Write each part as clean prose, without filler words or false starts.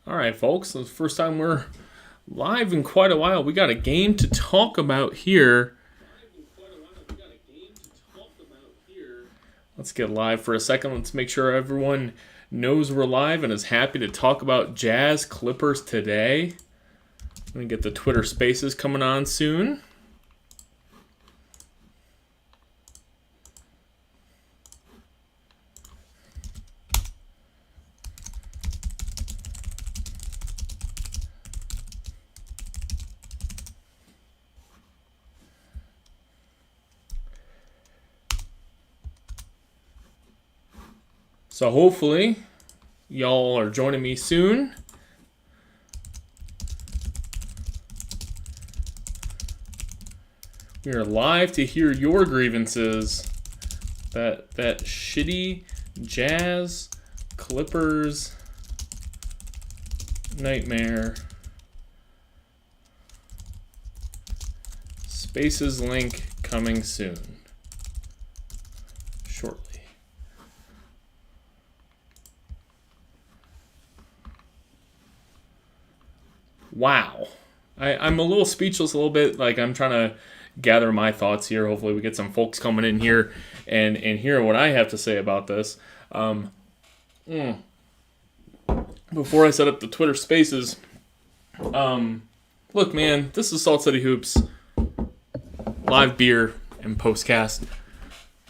All right, folks. It's the first time we're live in quite a while. We got a game to talk about here. Let's get live for a second. Let's make sure everyone knows we're live and is happy to talk about Jazz Clippers today. I'm going to get the Twitter Spaces coming on soon. So hopefully y'all are joining me soon. We are live to hear your grievances. That shitty Jazz Clippers nightmare. Spaces link coming soon. Shortly. Wow. I'm a little speechless a little bit. Like, I'm trying to gather my thoughts here. Hopefully we get some folks coming in here and hear what I have to say about this. Before I set up the Twitter Spaces, look, man, this is Salt City Hoops, live beer and postcast.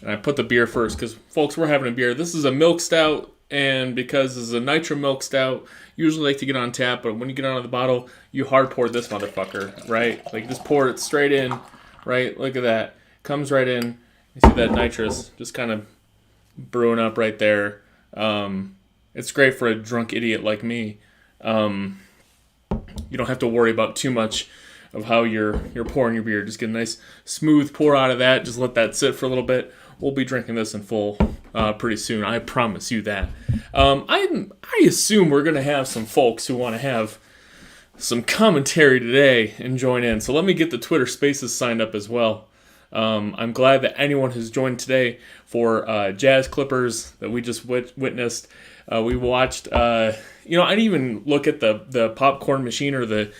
And I put the beer first because, folks, we're having a beer. This is a milk stout. And because this is a nitro milk stout, usually like to get on tap, but when you get out of the bottle, you hard pour this motherfucker, right? Like, just pour it straight in, right? Look at that. Comes right in. You see that nitrous just kind of brewing up right there. It's great for a drunk idiot like me. You don't have to worry about too much of how you're pouring your beer. Just get a nice smooth pour out of that. Just let that sit for a little bit. We'll be drinking this in full pretty soon. I promise you that. I assume we're going to have some folks who want to have some commentary today and join in. So let me get the Twitter Spaces signed up as well. I'm glad that anyone has joined today for Jazz Clippers that we just witnessed. We watched, I didn't even look at the popcorn machine or the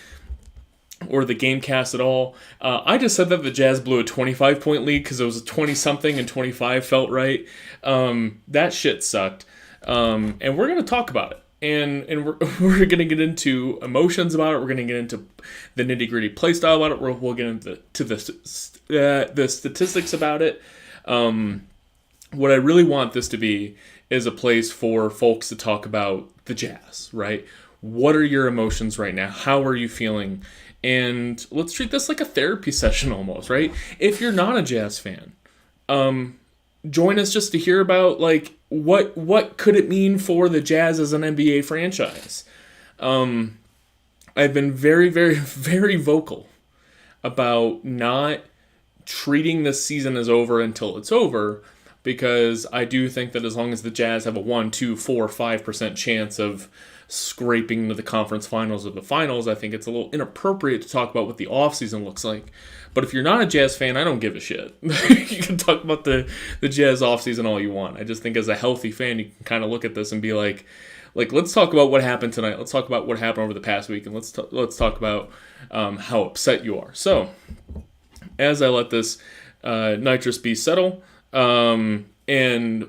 Gamecast at all. I just said that the Jazz blew a 25-point lead because it was a 20-something and 25 felt right. That shit sucked. And we're going to talk about it. And we're going to get into emotions about it. We're going to get into the nitty-gritty play style about it. We'll get into the statistics about it. What I really want this to be is a place for folks to talk about the Jazz, right? What are your emotions right now? How are you feeling? And let's treat this like a therapy session almost, right? If you're not a Jazz fan, join us just to hear about, like, what could it mean for the Jazz as an NBA franchise. I've been very, very, very vocal about not treating this season as over until it's over, because I do think that as long as the Jazz have a 1, 2, 4, 5% chance of scraping into the conference finals or the finals, I think it's a little inappropriate to talk about what the offseason looks like. But if you're not a Jazz fan, I don't give a shit. You can talk about the Jazz offseason all you want. I just think as a healthy fan, you can kind of look at this and be like, let's talk about what happened tonight. Let's talk about what happened over the past week, and let's talk about how upset you are. So, as I let this nitrous beast settle, and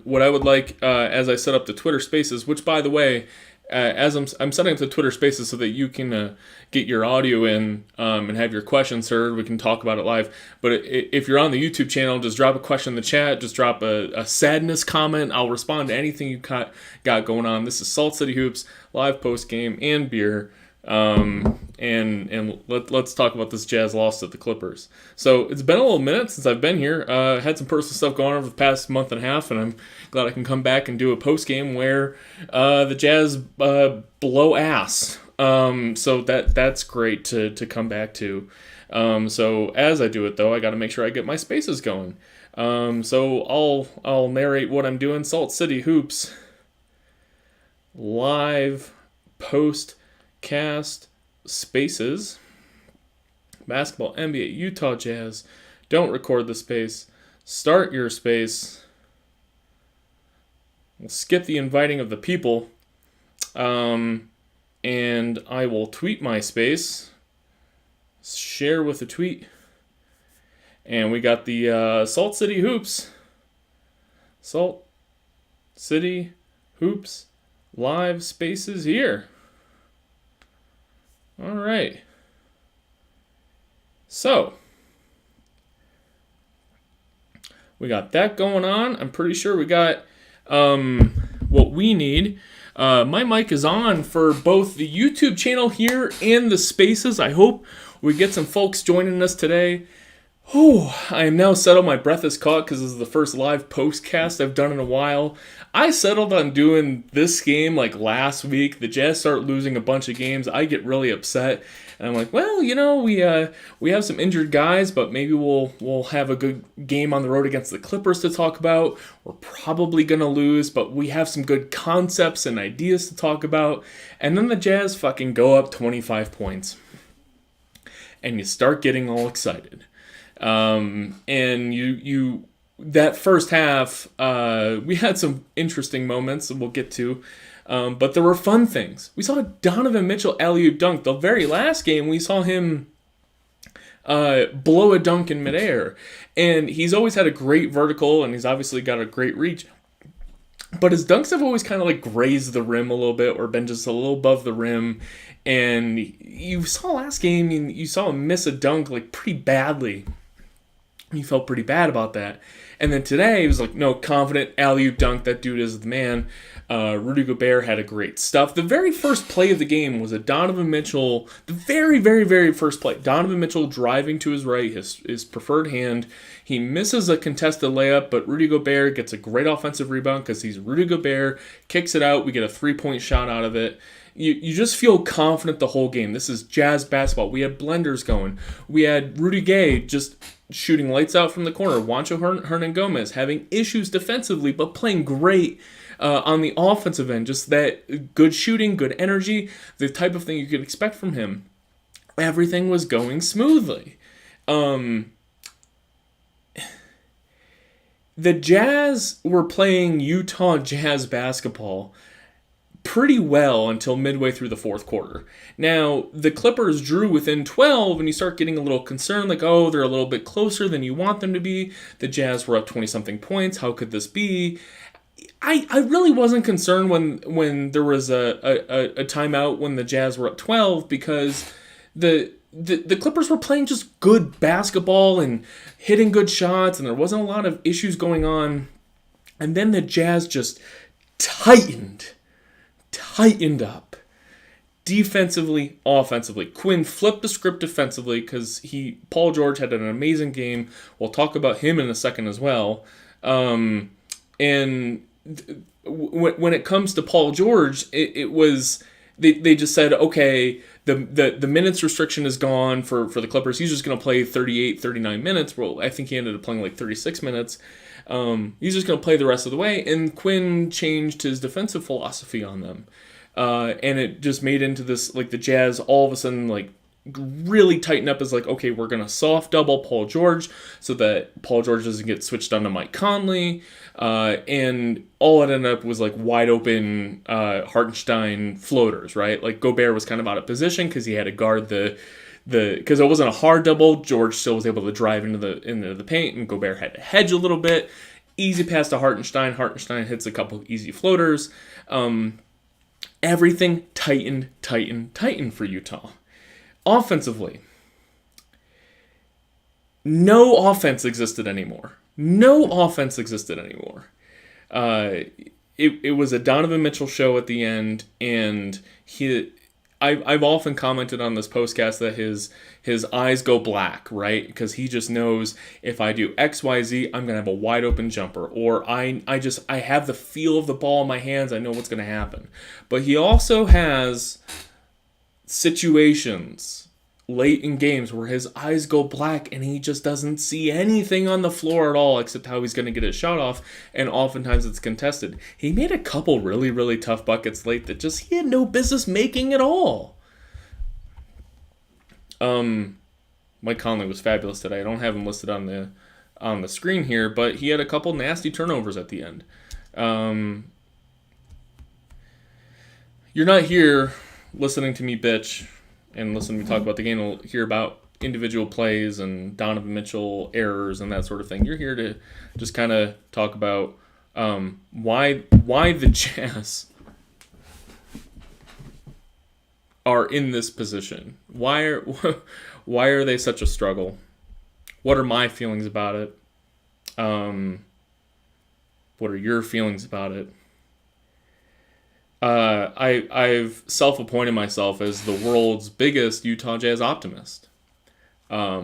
what I would like as I set up the Twitter Spaces, which, by the way, as I'm setting up the Twitter Spaces so that you can get your audio in and have your questions heard, we can talk about it live. But if you're on the YouTube channel, just drop a question in the chat. Just drop a sadness comment. I'll respond to anything you got going on. This is Salt City Hoops, live post-game and beer. And let's talk about this Jazz loss at the Clippers. So it's been a little minute since I've been here. Had some personal stuff going on over the past month and a half, and I'm glad I can come back and do a post game where the Jazz blow ass. So that's great to come back to. So as I do it though, I got to make sure I get my spaces going. So I'll narrate what I'm doing. Salt City Hoops live post cast spaces, basketball, NBA, Utah Jazz. Don't record the space. Start your space. We'll skip the inviting of the people. and I will tweet my space, share with a tweet, and we got the Salt City Hoops. Salt City Hoops live spaces here. All right. So, we got that going on. I'm pretty sure we got what we need. My mic is on for both the YouTube channel here and the spaces. I hope we get some folks joining us today. I am now settled. My breath is caught because this is the first live postcast I've done in a while. I settled on doing this game like last week. The Jazz start losing a bunch of games. I get really upset. And I'm like, well, we have some injured guys, but maybe we'll have a good game on the road against the Clippers to talk about. We're probably going to lose, but we have some good concepts and ideas to talk about. And then the Jazz fucking go up 25 points. And you start getting all excited. And you that first half, we had some interesting moments that we'll get to, but there were fun things. We saw Donovan Mitchell alley-oop dunk. The very last game, we saw him blow a dunk in midair, and he's always had a great vertical, and he's obviously got a great reach. But his dunks have always kind of like grazed the rim a little bit, or been just a little above the rim. And you saw last game, you saw him miss a dunk like pretty badly. He felt pretty bad about that. And then today, he was like, no, confident, alley-oop dunk, that dude is the man. Rudy Gobert had a great stuff. The very first play of the game was a Donovan Mitchell, the very, very, very first play. Donovan Mitchell driving to his right, his preferred hand. He misses a contested layup, but Rudy Gobert gets a great offensive rebound because he's Rudy Gobert, kicks it out, we get a three-point shot out of it. You just feel confident the whole game. This is Jazz basketball. We had blenders going. We had Rudy Gay just shooting lights out from the corner. Juancho Hernan-Gomez having issues defensively, but playing great on the offensive end. Just that good shooting, good energy, the type of thing you could expect from him. Everything was going smoothly. The Jazz were playing Utah Jazz basketball pretty well until midway through the fourth quarter. Now, the Clippers drew within 12, and you start getting a little concerned, like, oh, they're a little bit closer than you want them to be. The Jazz were up 20-something points. How could this be? I really wasn't concerned when there was a timeout when the Jazz were up 12, because the Clippers were playing just good basketball and hitting good shots, and there wasn't a lot of issues going on. And then the Jazz just tightened up defensively, offensively. Quinn flipped the script defensively because Paul George had an amazing game. We'll talk about him in a second as well. And when it comes to Paul George, it was they just said, okay, the minutes restriction is gone for the Clippers. He's just going to play 38, 39 minutes. Well, I think he ended up playing like 36 minutes. He's just going to play the rest of the way, and Quinn changed his defensive philosophy on them. And it just made into this, like, the Jazz all of a sudden, like, really tighten up as, like, okay, we're going to soft double Paul George so that Paul George doesn't get switched on to Mike Conley. And all it ended up was, like, wide open Hartenstein floaters, right? Like, Gobert was kind of out of position because he had to guard because it wasn't a hard double. George still was able to drive into the paint, and Gobert had to hedge a little bit. Easy pass to Hartenstein. Hartenstein hits a couple easy floaters. Everything tightened for Utah. Offensively, no offense existed anymore. It was a Donovan Mitchell show at the end, and I've often commented on this postcast that his eyes go black, right? Because he just knows if I do X, Y, Z, I'm gonna have a wide open jumper, or I have the feel of the ball in my hands. I know what's gonna happen. But he also has situations late in games where his eyes go black and he just doesn't see anything on the floor at all except how he's going to get his shot off, and oftentimes it's contested. He made a couple really, really tough buckets late that just he had no business making at all. Mike Conley was fabulous today. I don't have him listed on the screen here, but he had a couple nasty turnovers at the end. You're not here listening to me bitch and listening to me talk about the game will hear about individual plays and Donovan Mitchell errors and that sort of thing. You're here to just kind of talk about why the Jazz are in this position. Why are they such a struggle? What are my feelings about it? What are your feelings about it? I've self-appointed myself as the world's biggest Utah Jazz optimist. I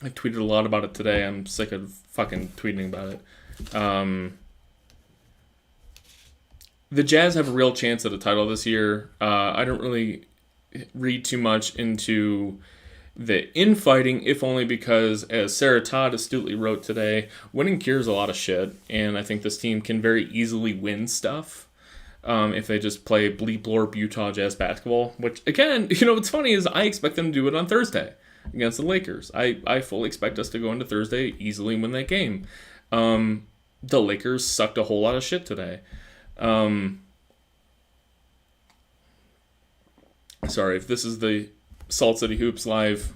tweeted a lot about it today. I'm sick of fucking tweeting about it. The Jazz have a real chance at a title this year. I don't really read too much into the infighting, if only because, as Sarah Todd astutely wrote today, winning cures a lot of shit, and I think this team can very easily win stuff if they just play bleep-blorp Utah Jazz basketball, which, again, what's funny is I expect them to do it on Thursday against the Lakers. I fully expect us to go into Thursday easily and win that game. The Lakers sucked a whole lot of shit today. Sorry, if this is the Salt City Hoops live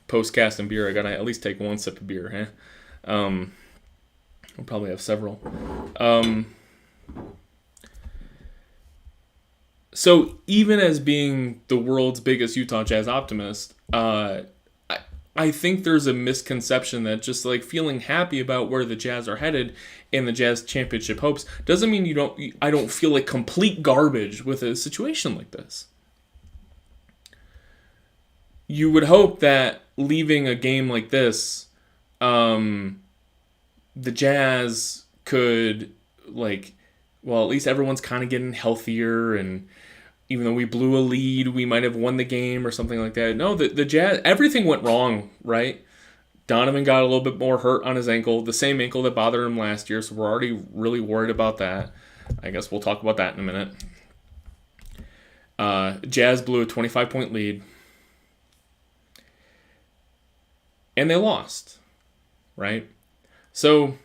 postcast and beer, I gotta at least take one sip of beer, huh? We'll probably have several. So even as being the world's biggest Utah Jazz optimist, I think there's a misconception that just like feeling happy about where the Jazz are headed and the Jazz championship hopes doesn't mean I don't feel like complete garbage with a situation like this. You would hope that leaving a game like this, the Jazz could, at least everyone's kind of getting healthier, and even though we blew a lead, we might have won the game or something like that. No, the Jazz, everything went wrong, right? Donovan got a little bit more hurt on his ankle, the same ankle that bothered him last year, so we're already really worried about that. I guess we'll talk about that in a minute. Jazz blew a 25-point lead. And they lost, right? So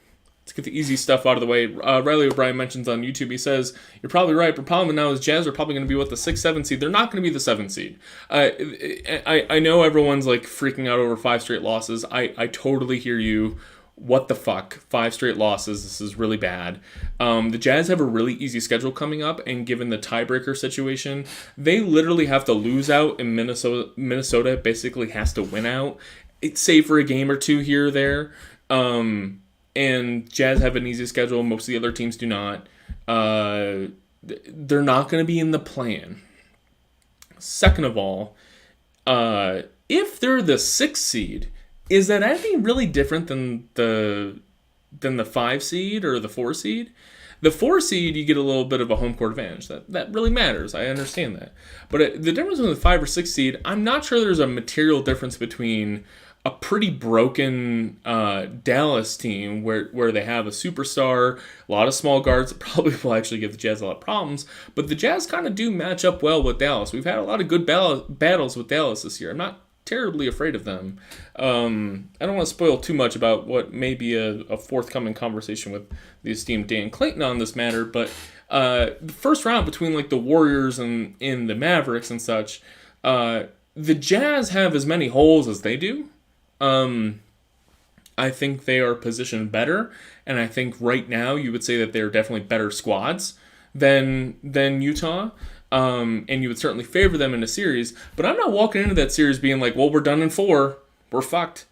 let's get the easy stuff out of the way. Riley O'Brien mentions on YouTube, he says, you're probably right, but problem now is Jazz are probably going to be the 6-7 seed. They're not going to be the 7 seed. I know everyone's freaking out over 5 straight losses. I totally hear you. What the fuck? 5 straight losses. This is really bad. The Jazz have a really easy schedule coming up, and given the tiebreaker situation, they literally have to lose out, and Minnesota basically has to win out. It's save for a game or two here or there. And Jazz have an easy schedule. Most of the other teams do not. They're not going to be in the plan. Second of all, if they're the 6th seed, is that anything really different than the 5 seed or the 4 seed? The 4 seed, you get a little bit of a home court advantage. That really matters. I understand that. But the difference with the 5 or 6 seed, I'm not sure there's a material difference between a pretty broken Dallas team where they have a superstar, a lot of small guards that probably will actually give the Jazz a lot of problems, but the Jazz kind of do match up well with Dallas. We've had a lot of good battles with Dallas this year. I'm not terribly afraid of them. I don't want to spoil too much about what may be a forthcoming conversation with the esteemed Dan Clayton on this matter, but the first round between the Warriors and the Mavericks and such, the Jazz have as many holes as they do. I think they are positioned better, and I think right now you would say that they're definitely better squads than Utah, and you would certainly favor them in a series, but I'm not walking into that series being well, we're done in 4, we're fucked.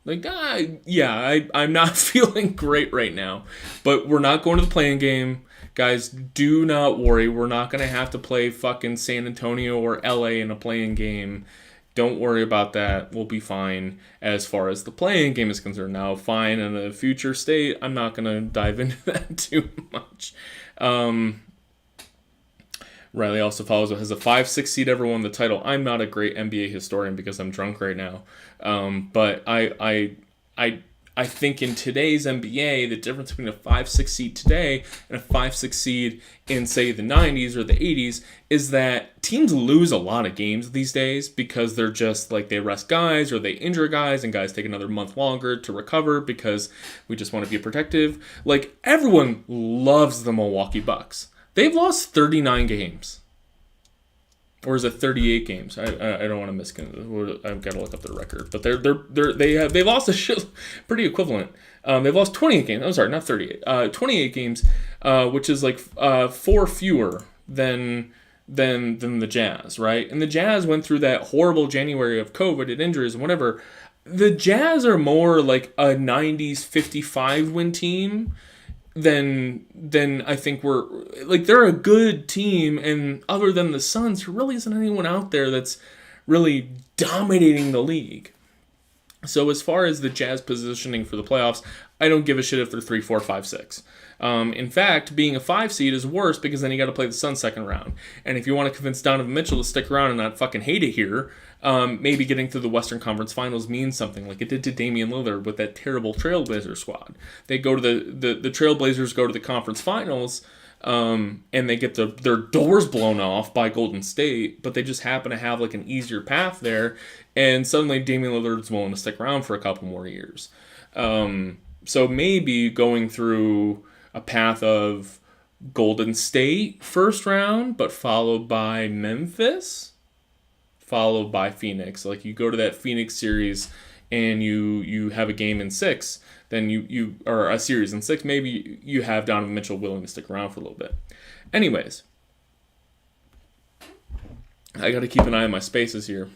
I'm not feeling great right now, but we're not going to the play-in game. Guys, do not worry, we're not going to have to play fucking San Antonio or LA in a play-in game. Don't worry about that. We'll be fine as far as the play-in game is concerned. Now, fine in a future state, I'm not going to dive into that too much. Riley also follows up, has a 5-6 seed ever won the title? I'm not a great NBA historian because I'm drunk right now. But I think in today's NBA, the difference between a 5-6 seed today and a 5-6 seed in, say, the 90s or the 80s is that teams lose a lot of games these days because they're just they rest guys or they injure guys and guys take another month longer to recover because we just want to be protective. Everyone loves the Milwaukee Bucks. They've lost 39 games. or is it 38 games? I don't want to I've got to look up the record, but they lost a shit pretty equivalent. They've lost 28 games. I'm sorry, not 38. 28 games, which is like 4 fewer than the Jazz, right? And the Jazz went through that horrible January of COVID and injuries and whatever. The Jazz are more like a 90s 55 win team than I think we're like. They're a good team, and other than the Suns, there really isn't anyone out there that's really dominating the league. So as far as the Jazz positioning for the playoffs, I don't give a shit if they're 3, 4, 5, 6. In fact, being a 5 seed is worse because then you got to play the Suns second round. And if you want to convince Donovan Mitchell to stick around and not fucking hate it here, maybe getting to the Western Conference Finals means something, like it did to Damian Lillard with that terrible Trailblazer squad. They go to the Trailblazers go to the conference finals, and they get their doors blown off by Golden State, but they just happen to have like an easier path there, and suddenly Damian Lillard's willing to stick around for a couple more years. So maybe going through a path of Golden State first round, but followed by Memphis, followed by Phoenix. Like you go to that Phoenix series and you have a game in 6, then you or a series in 6, maybe you have Donovan Mitchell willing to stick around for a little bit. Anyways, I got to keep an eye on my spaces here.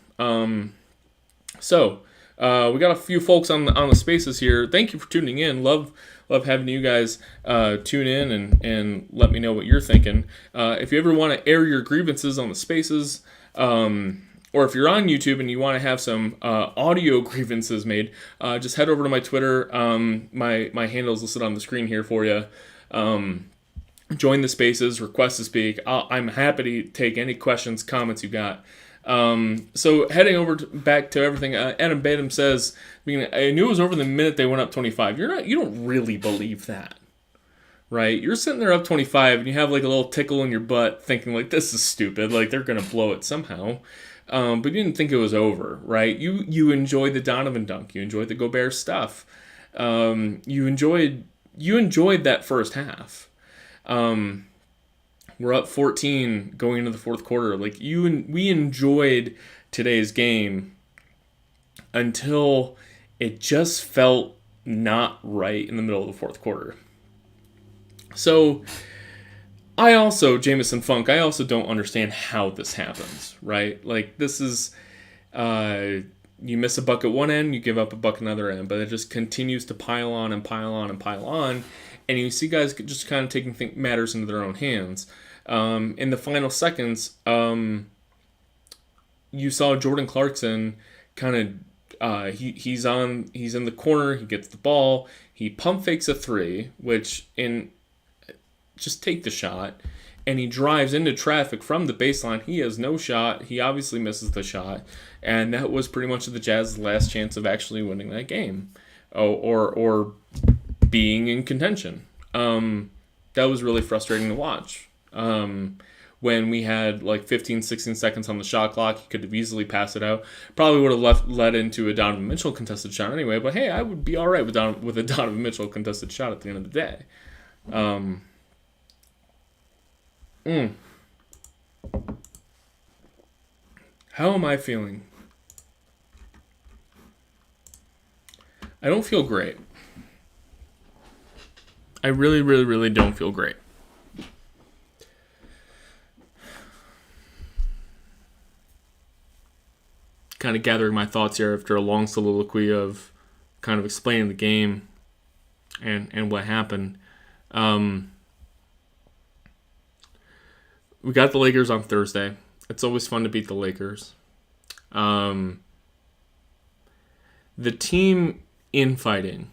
So we got a few folks on the spaces here. Thank you for tuning in. Love having you guys tune in and let me know what you're thinking. If you ever want to air your grievances on the spaces, or if you're on YouTube and you want to have some audio grievances made, just head over to my Twitter. My handle is listed on the screen here for you. Join the spaces, request to speak. I'm happy to take any questions, comments you got. So heading over back to everything, Adam Badham says, I knew it was over the minute they went up 25. You don't really believe that, right? You're sitting there up 25 and you have like a little tickle in your butt thinking like, this is stupid. Like they're going to blow it somehow. But you didn't think it was over, right? You enjoyed the Donovan dunk. You enjoyed the Gobert stuff. You enjoyed that first half. We're up 14 going into the fourth quarter. Like we enjoyed today's game until it just felt not right in the middle of the fourth quarter. So I also, Jameson Funk, I also don't understand how this happens, right? Like this is, you miss a buck at one end, you give up a buck another end, but it just continues to pile on and pile on and pile on. And you see guys just kind of taking matters into their own hands. In the final seconds, you saw Jordan Clarkson kind of, he's in the corner, he gets the ball, he pump fakes a 3, which just take the shot, and he drives into traffic from the baseline. He has no shot. He obviously misses the shot, and that was pretty much the Jazz's last chance of actually winning that game, or being in contention. That was really frustrating to watch. When we had like 15, 16 seconds on the shot clock, he could have easily passed it out. Probably would have led into a Donovan Mitchell contested shot anyway, but hey, I would be all right with a Donovan Mitchell contested shot at the end of the day. How am I feeling? I don't feel great. I really, really, really don't feel great. Kind of gathering my thoughts here after a long soliloquy of kind of explaining the game and what happened. We got the Lakers on Thursday. It's always fun to beat the Lakers. The team infighting.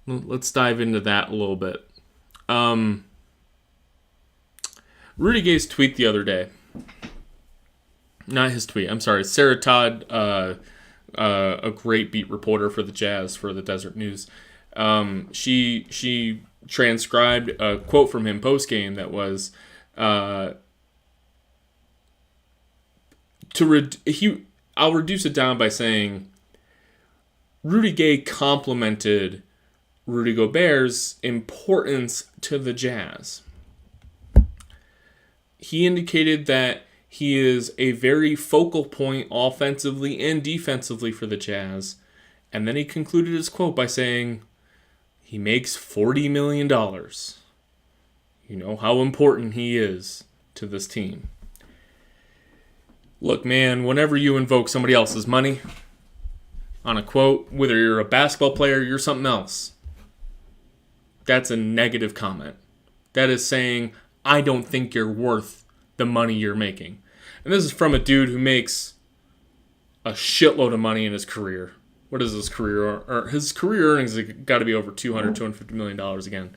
Let's dive into that a little bit. Rudy Gay's tweet the other day. Not his tweet. I'm sorry. Sarah Todd, a great beat reporter for the Jazz for the Desert News. She transcribed a quote from him post-game that was, I'll reduce it down by saying Rudy Gay complimented Rudy Gobert's importance to the Jazz. he indicated that he is a very focal point offensively and defensively for the Jazz. And then he concluded his quote by saying, he makes $40 million. You know how important he is to this team. Look, man, whenever you invoke somebody else's money on a quote, whether you're a basketball player or you're something else, that's a negative comment. That is saying, I don't think you're worth the money you're making. And this is from a dude who makes a shitload of money in his career. What is his career? His career earnings have got to be over $250 million again.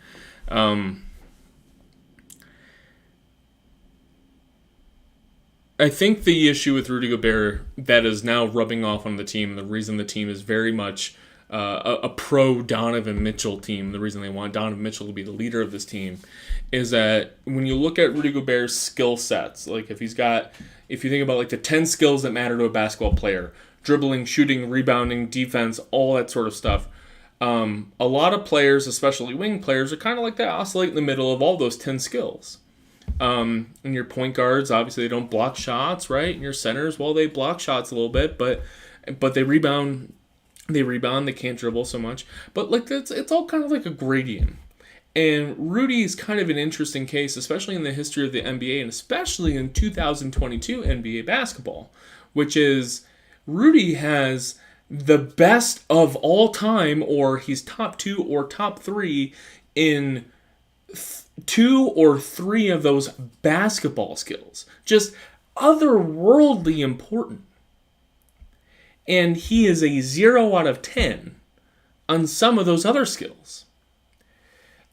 I think the issue with Rudy Gobert that is now rubbing off on the team, and the reason the team is very much a pro-Donovan Mitchell team, the reason they want Donovan Mitchell to be the leader of this team, is that when you look at Rudy Gobert's skill sets, like if you think about like the 10 skills that matter to a basketball player, dribbling, shooting, rebounding, defense, all that sort of stuff, a lot of players, especially wing players, are kind of like that, oscillate in the middle of all those 10 skills. And your point guards, obviously, they don't block shots, right? And your centers, well, they block shots a little bit, but they rebound. They can't dribble so much. But like it's all kind of like a gradient. And Rudy is kind of an interesting case, especially in the history of the NBA, and especially in 2022 NBA basketball, which is Rudy has the best of all time, or he's top 2 or top 3 in 2 or 3 of those basketball skills. Just otherworldly important. And he is a 0 out of 10 on some of those other skills.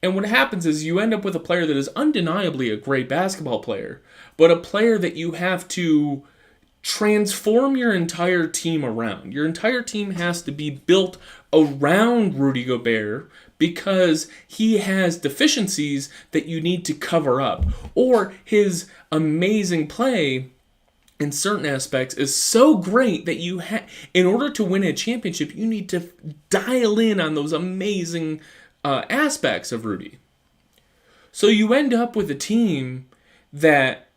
And what happens is you end up with a player that is undeniably a great basketball player, but a player that you have to transform your entire team around. Your entire team has to be built around Rudy Gobert because he has deficiencies that you need to cover up. Or his amazing play in certain aspects is so great that in order to win a championship, you need to dial in on those amazing aspects of Rudy. So you end up with a team that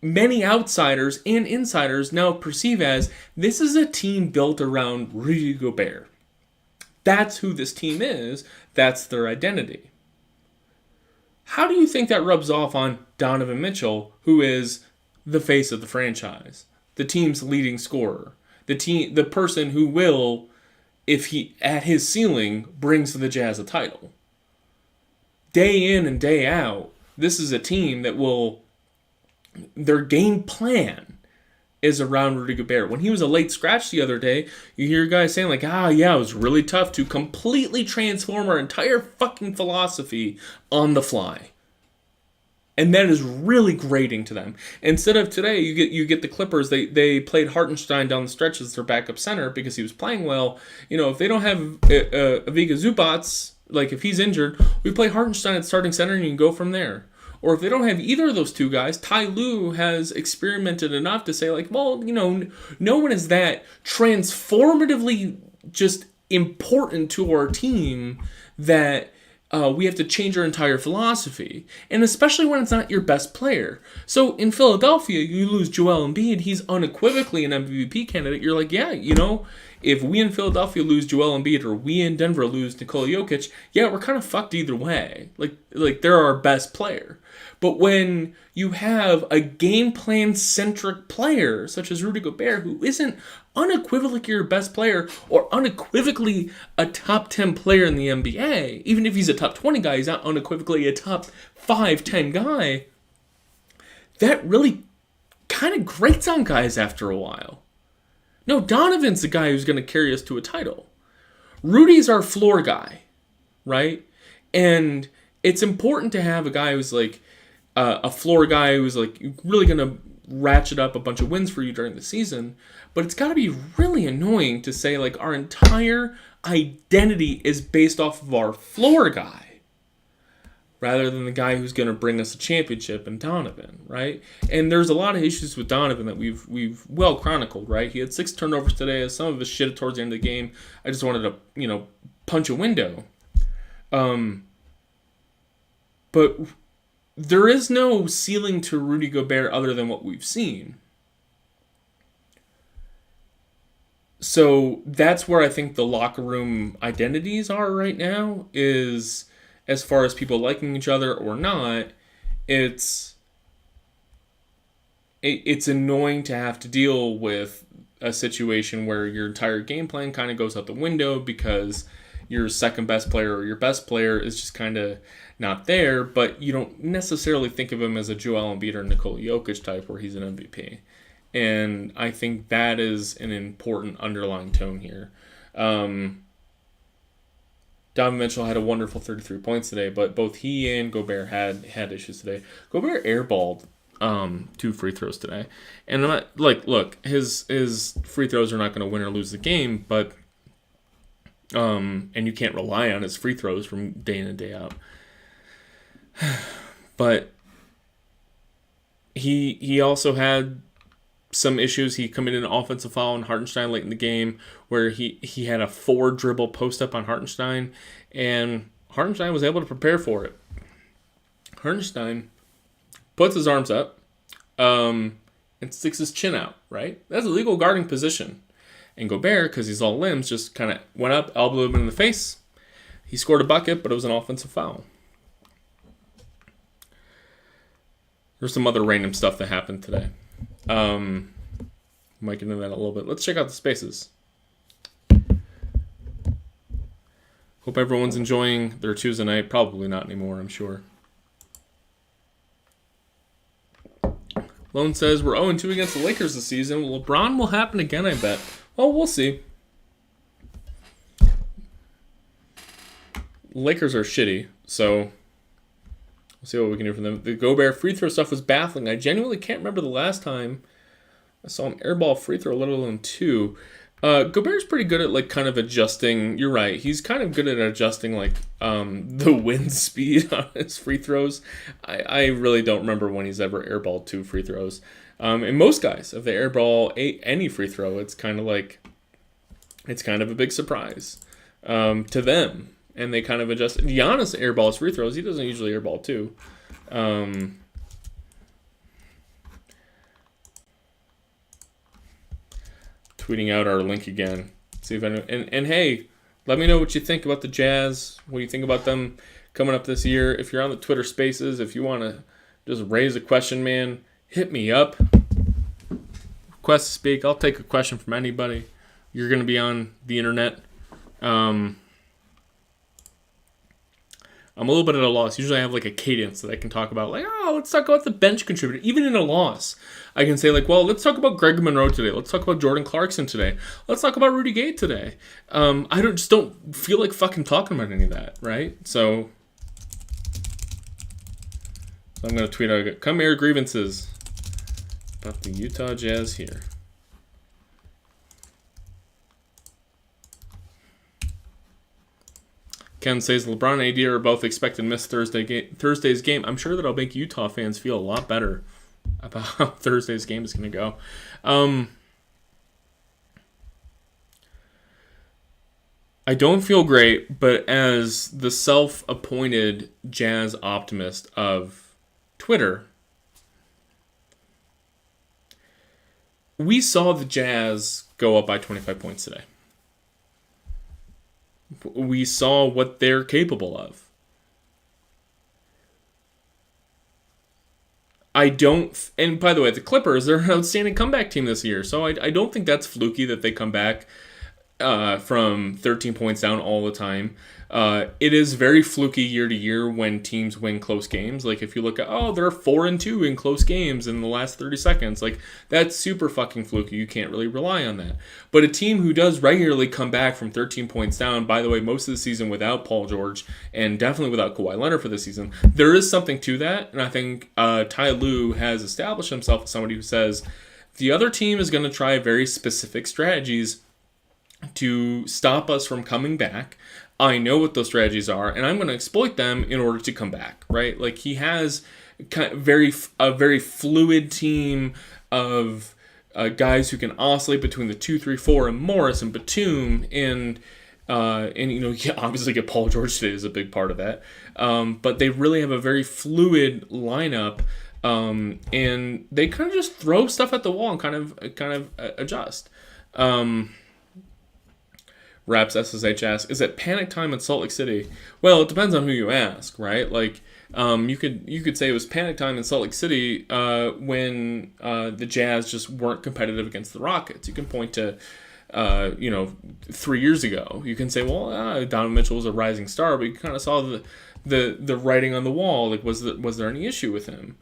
many outsiders and insiders now perceive as, this is a team built around Rudy Gobert. That's who this team is. That's their identity. How do you think that rubs off on Donovan Mitchell, who is the face of the franchise, the team's leading scorer, the person who will, if he at his ceiling, brings the Jazz a title? Day in and day out, this is a team that will, their game plan is around Rudy Gobert. When he was a late scratch the other day, you hear guys saying like, it was really tough to completely transform our entire fucking philosophy on the fly. And that is really grating to them. Instead of today, you get the Clippers. They played Hartenstein down the stretch as their backup center because he was playing well. You know, if they don't have Ivica Zubac, like if he's injured, we play Hartenstein at starting center and you can go from there. Or if they don't have either of those two guys, Ty Lue has experimented enough to say like, well, you know, no one is that transformatively just important to our team that we have to change our entire philosophy, and especially when it's not your best player. So in Philadelphia, you lose Joel Embiid. He's unequivocally an MVP candidate. You're like, yeah, you know, if we in Philadelphia lose Joel Embiid or we in Denver lose Nikola Jokic, yeah, we're kind of fucked either way. Like they're our best player. But when you have a game plan centric player such as Rudy Gobert, who isn't unequivocally your best player or unequivocally a top 10 player in the NBA, even if he's a top 20 guy, he's not unequivocally a top 5-10 guy, that really kind of grates on guys after a while. No, Donovan's the guy who's going to carry us to a title. Rudy's our floor guy, right? And it's important to have a guy who's like a floor guy who's like really going to ratchet up a bunch of wins for you during the season. But it's got to be really annoying to say like our entire identity is based off of our floor guy rather than the guy who's going to bring us a championship in Donovan, right? And there's a lot of issues with Donovan that we've well chronicled, right? He had 6 turnovers today. Some of his shit towards the end of the game. I just wanted to, punch a window. But there is no ceiling to Rudy Gobert other than what we've seen. So that's where I think the locker room identities are right now, is as far as people liking each other or not. It's annoying to have to deal with a situation where your entire game plan kind of goes out the window because your second best player or your best player is just kind of not there, but you don't necessarily think of him as a Joel Embiid or Nikola Jokic type where he's an MVP. And I think that is an important underlying tone here. Donovan Mitchell had a wonderful 33 points today, but both he and Gobert had issues today. Gobert airballed 2 free throws today. And I'm not, look, his free throws are not going to win or lose the game, but and you can't rely on his free throws from day in and day out. But he also had some issues. He committed an offensive foul on Hartenstein late in the game where he had a 4-dribble post-up on Hartenstein, and Hartenstein was able to prepare for it. Hartenstein puts his arms up and sticks his chin out, right? That's a legal guarding position. And Gobert, because he's all limbs, just kind of went up, elbowed him in the face. He scored a bucket, but it was an offensive foul. There's some other random stuff that happened today. Might get into that a little bit. Let's check out the spaces. Hope everyone's enjoying their Tuesday night. Probably not anymore, I'm sure. Lone says, we're 0-2 against the Lakers this season. LeBron will happen again, I bet. Well, we'll see. Lakers are shitty, so we'll see what we can do for them. The Gobert free throw stuff was baffling. I genuinely can't remember the last time I saw him airball free throw, let alone 2. Gobert's pretty good at kind of adjusting. You're right. He's kind of good at adjusting the wind speed on his free throws. I really don't remember when he's ever airballed 2 free throws. And most guys, if they airball any free throw, it's kind of a big surprise to them. And they kind of adjust. Giannis airballs free throws. He doesn't usually airball 2. Tweeting out our link again. See if anyone, and hey, let me know what you think about the Jazz. What do you think about them coming up this year? If you're on the Twitter Spaces, if you want to just raise a question, man, hit me up. Request to speak. I'll take a question from anybody. You're going to be on the internet. I'm a little bit at a loss. Usually I have a cadence that I can talk about. Let's talk about the bench contributor. Even in a loss, I can say let's talk about Greg Monroe today. Let's talk about Jordan Clarkson today. Let's talk about Rudy Gay today. I don't feel like fucking talking about any of that, right? So I'm going to tweet out, come air grievances about the Utah Jazz here. Ken says LeBron and AD are both expected to miss Thursday's game. I'm sure that'll make Utah fans feel a lot better about how Thursday's game is going to go. I don't feel great, but as the self-appointed Jazz optimist of Twitter, we saw the Jazz go up by 25 points today. We saw what they're capable of. And by the way, the Clippers, they're an outstanding comeback team this year, so I don't think that's fluky that they come back from 13 points down all the time. It is very fluky year to year when teams win close games. If you look at, they're 4-2 in close games in the last 30 seconds. That's super fucking fluky. You can't really rely on that. But a team who does regularly come back from 13 points down, by the way, most of the season without Paul George and definitely without Kawhi Leonard for the season, there is something to that. And I think Ty Lue has established himself as somebody who says the other team is going to try very specific strategies to stop us from coming back. I know what those strategies are, and I'm going to exploit them in order to come back, right? He has a very fluid team of guys who can oscillate between the 2, 3, 4 and Morris and Batum, and And, you obviously get Paul George today is a big part of that. But they really have a very fluid lineup. And they kind of just throw stuff at the wall and kind of adjust. Raps SSH asks, is it panic time in Salt Lake City? Well, it depends on who you ask, right? Like, you could say it was panic time in Salt Lake City when the Jazz just weren't competitive against the Rockets. You can point to 3 years ago. You can say, well, Donovan Mitchell was a rising star, but you kind of saw the writing on the wall. Like, was there any issue with him?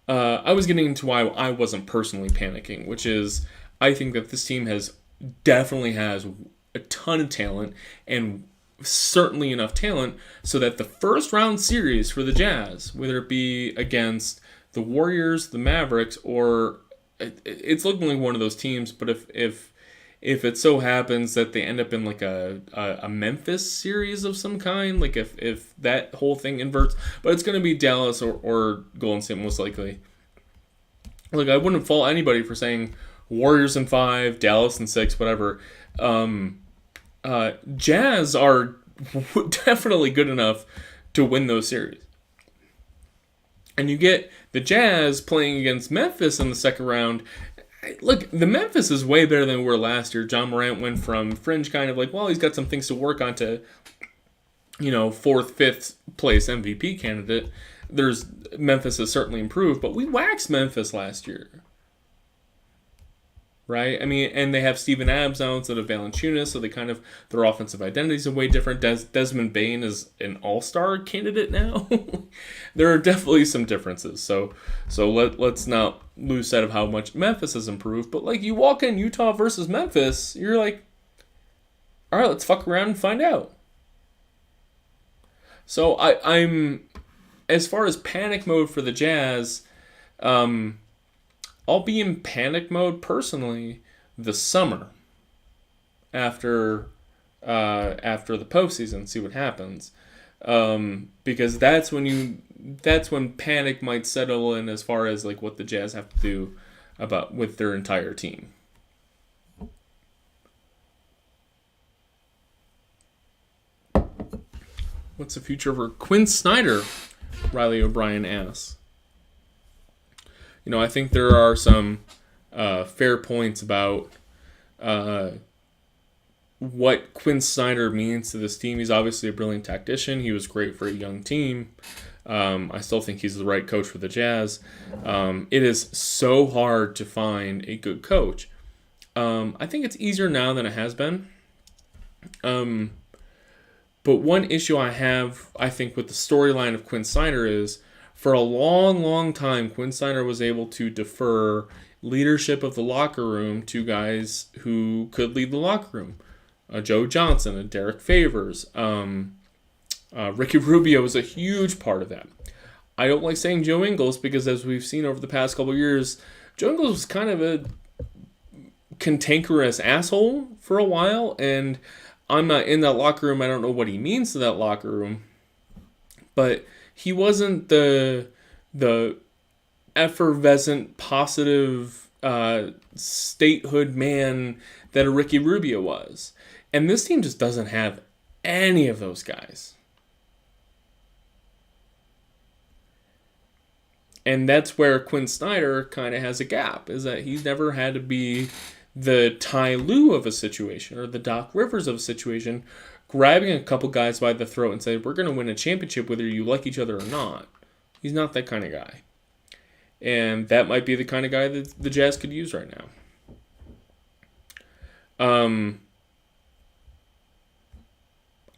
I was getting into why I wasn't personally panicking, which is I think that this team definitely has a ton of talent and certainly enough talent so that the first round series for the Jazz, whether it be against the Warriors, the Mavericks, or it's looking like one of those teams, but if it so happens that they end up in like a Memphis series of some kind, like if that whole thing inverts, but it's going to be Dallas or Golden State most likely. Like, I wouldn't fault anybody for saying Warriors in 5, Dallas in 6, whatever. Jazz are definitely good enough to win those series. And you get the Jazz playing against Memphis in the second round. Look, the Memphis is way better than we were last year. John Morant went from fringe kind of like, well, he's got some things to work on to, 4th, 5th place MVP candidate. Memphis has certainly improved, but we waxed Memphis last year. Right? I mean, and they have Steven Adams now instead of Valanciunas, so their offensive identities are way different. Desmond Bane is an all-star candidate now. There are definitely some differences. So let's not lose sight of how much Memphis has improved. But like, you walk in Utah versus Memphis, you're like, all right, let's fuck around and find out. So I'm as far as panic mode for the Jazz, I'll be in panic mode personally the summer after the postseason, see what happens, because that's when panic might settle in as far as like what the Jazz have to do with their entire team. What's the future for Quinn Snyder? Riley O'Brien asks. I think there are some fair points about what Quinn Snyder means to this team. He's obviously a brilliant tactician. He was great for a young team. I still think he's the right coach for the Jazz. It is so hard to find a good coach. I think it's easier now than it has been. But one issue I have, I think, with the storyline of Quinn Snyder is, for a long, long time, Quinn Snyder was able to defer leadership of the locker room to guys who could lead the locker room. Joe Johnson and Derek Favors. Ricky Rubio was a huge part of that. I don't like saying Joe Ingles because, as we've seen over the past couple of years, Joe Ingles was kind of a cantankerous asshole for a while, and I'm not in that locker room. I don't know what he means to that locker room. But he wasn't the effervescent, positive statehood man that a Ricky Rubio was. And this team just doesn't have any of those guys. And that's where Quinn Snyder kind of has a gap, is that he's never had to be the Ty Lue of a situation or the Doc Rivers of a situation, grabbing a couple guys by the throat and say, we're going to win a championship whether you like each other or not. He's not that kind of guy. And that might be the kind of guy that the Jazz could use right now.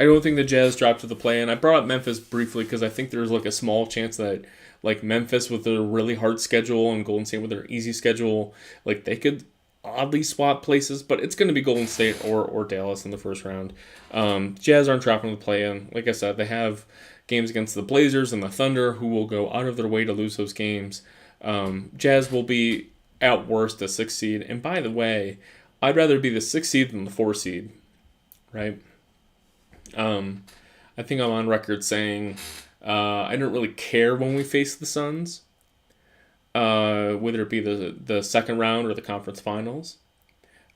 I don't think the Jazz dropped to the play-in. I brought up Memphis briefly because I think there's like a small chance that like Memphis with a really hard schedule and Golden State with their easy schedule, like they could oddly swap places, but it's going to be Golden State or Dallas in the first round. Jazz aren't dropping the play-in. Like I said, they have games against the Blazers and the Thunder, who will go out of their way to lose those games. Jazz will be at worst a 6th seed. And by the way, I'd rather be the 6th seed than the 4th seed, right? I think I'm on record saying I don't really care when we face the Suns, whether it be the second round or the conference finals.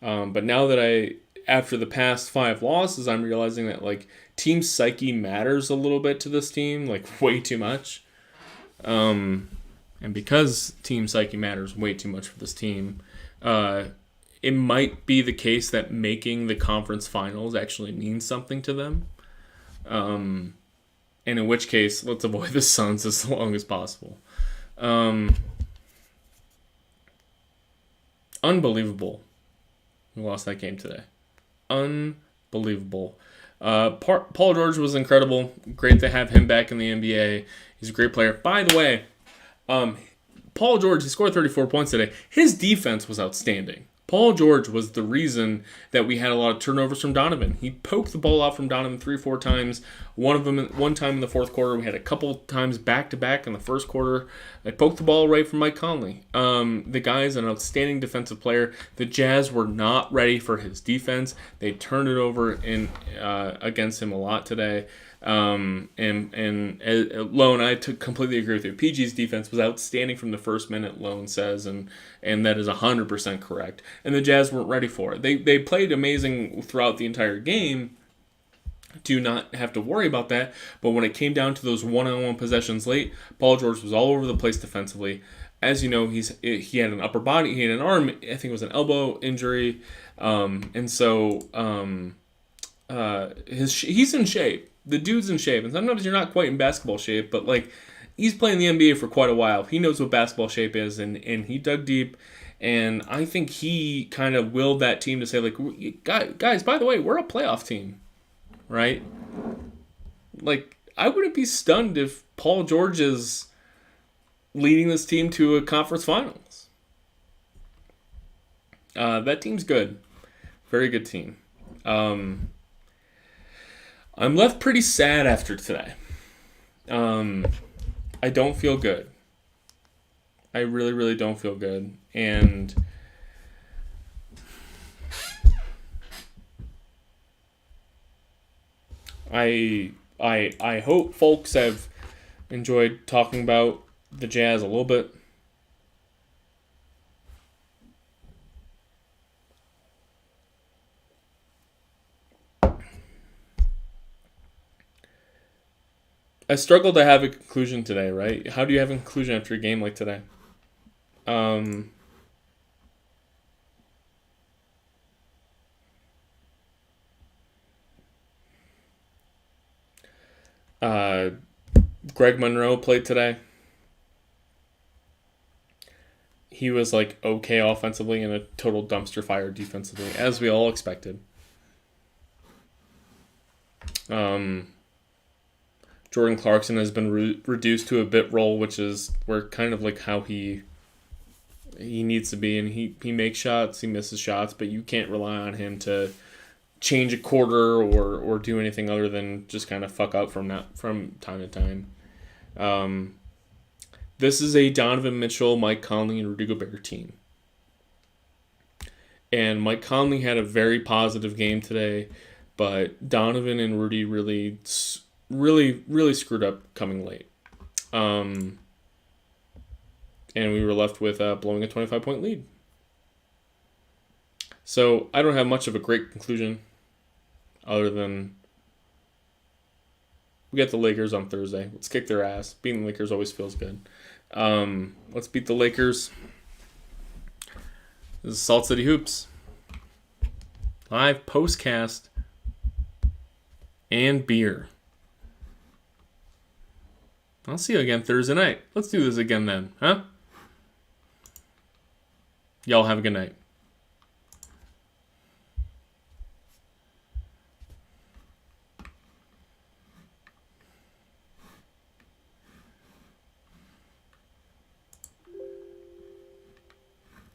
But now that after the past 5 losses, I'm realizing that like team psyche matters a little bit to this team, like way too much. And because team psyche matters way too much for this team, it might be the case that making the conference finals actually means something to them. And in which case, let's avoid the Suns as long as possible. Unbelievable. We lost that game today. Unbelievable. Paul George was incredible. Great to have him back in the NBA. He's a great player. By the way, Paul George, he scored 34 points today. His defense was outstanding. Paul George was the reason that we had a lot of turnovers from Donovan. He poked the ball out from Donovan 3-4 times. One time in the fourth quarter. We had a couple times back-to-back in the first quarter. I poked the ball right from Mike Conley. The guy is an outstanding defensive player. The Jazz were not ready for his defense. They turned it over against him a lot today. And Lone, I completely agree with you. PG's defense was outstanding from the first minute, Lone says, and that is 100% correct. And the Jazz weren't ready for it. They played amazing throughout the entire game to not have to worry about that, but when it came down to those one-on-one possessions late, Paul George was all over the place defensively. As you know, he had an upper body, he had an arm, I think it was an elbow injury, and so he's in shape. The dude's in shape, and sometimes you're not quite in basketball shape, but like he's playing the NBA for quite a while. He knows what basketball shape is, and he dug deep, and I think he kind of willed that team to say, like, guys, by the way, we're a playoff team, right? Like, I wouldn't be stunned if Paul George is leading this team to a conference finals. That team's good. Very good team. I'm left pretty sad after today. I don't feel good. I really, really don't feel good. And I hope folks have enjoyed talking about the Jazz a little bit. I struggle to have a conclusion today, right? How do you have a conclusion after a game like today? Greg Monroe played today. He was like okay offensively and a total dumpster fire defensively, as we all expected. Jordan Clarkson has been reduced to a bit role, which is where kind of like how he needs to be, and he makes shots, he misses shots, but you can't rely on him to change a quarter or do anything other than just kind of fuck up from time to time. This is a Donovan Mitchell, Mike Conley, and Rudy Gobert team. And Mike Conley had a very positive game today, but Donovan and Rudy really screwed up coming late. And we were left with blowing a 25-point lead. So I don't have much of a great conclusion other than we got the Lakers on Thursday. Let's kick their ass. Beating the Lakers always feels good. Let's beat the Lakers. This is Salt City Hoops. Live postcast and beer. I'll see you again Thursday night. Let's do this again then, huh? Y'all have a good night.